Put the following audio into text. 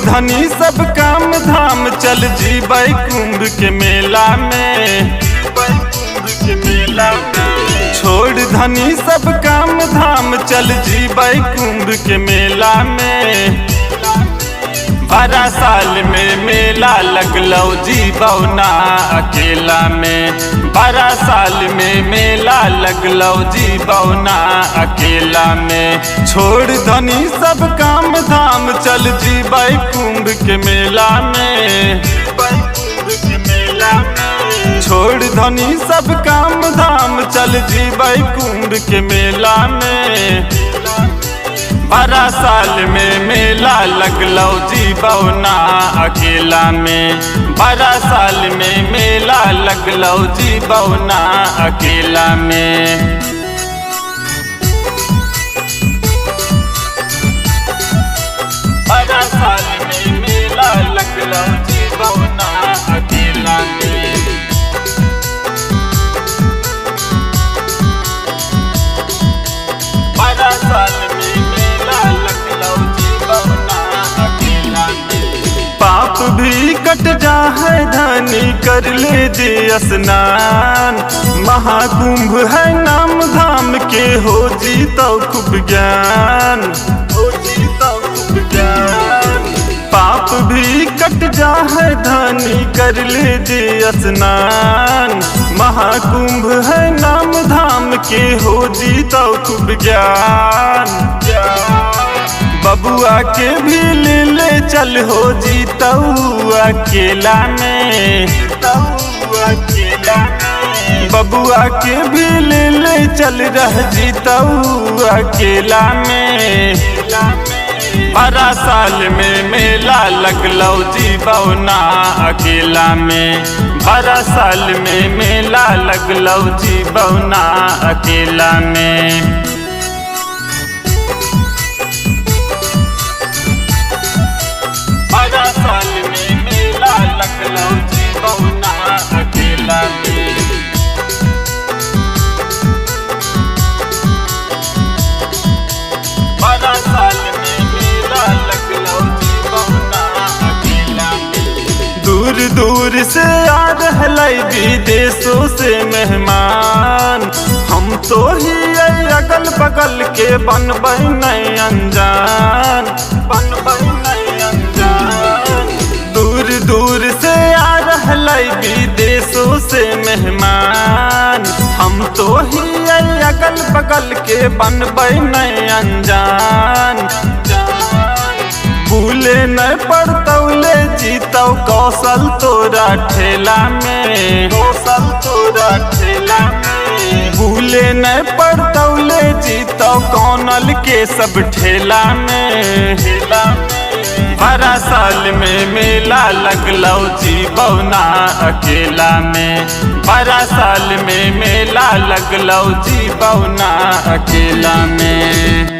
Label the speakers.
Speaker 1: धनी सब काम धाम चल जीबै कुंभ के मेला में। छोड़ धनी सब काम धाम चल जीबै कुंभ के मेला में। 12 साल में मेला लगलौ जीबौ ना अकेला में। 12 साल में मेला लगलौ जीबौ ना अकेला में। छोड़ धनी सब काम धाम चल जीबै कुंभ के मेला में। छोड़ धनी सब काम धाम चल जीबै कुंभ के मेला में। 12 साल में मेला लगलौ जीबौ ना अकेला में। 12 साल में मेला लगलौ जीबौ ना अकेला में। 12 साल में मेला लगलौ जीबौ ना अकेला में। 12 साल में मेला लगलौ जीबौ ना अकेला में। पाप भी कट जाए धनी कर ले दे स्नान। महाकुंभ है नाम धाम के हो जीतौ खूब ज्ञान। पाप भी कट जाए धनी कर ले दे स्नान। महाकुंभ है नाम धाम के हो जीतौ खूब ज्ञान। बबुआ के भी ले चल हो जीतौ अकेला में। बबुआ के भी ले चल रह जीतौ अकेला में। 12 साल में मेला लगलौ जीबौ ना अकेला में। 12 साल में मेला लगलौ जीबौ ना अकेला में। 12 साल में मेला लगलौ जीबौ ना अकेला में। 12 साल में मेला लगलौ जीबौ ना अकेला में। दूर दूर से आ रहलै विदेशों से मेहमान। हम तो ही अगल बगल के बनबै नहीं अनजान। दूर दूर से आ रहलै विदेशों से मेहमान। हम तो ही अगल बगल के बनबै नहीं अनजान। भूले नहीं पड़तौ ले जीतौ कौशल तोरा ठेला में। भूले नहीं पड़तौ ले जीतौ कौनल के सब ठेला में। 12 साल में मेला लगलौ जीबौ ना अकेला में। 12 साल में मेला लगलौ जीबौ ना अकेला में।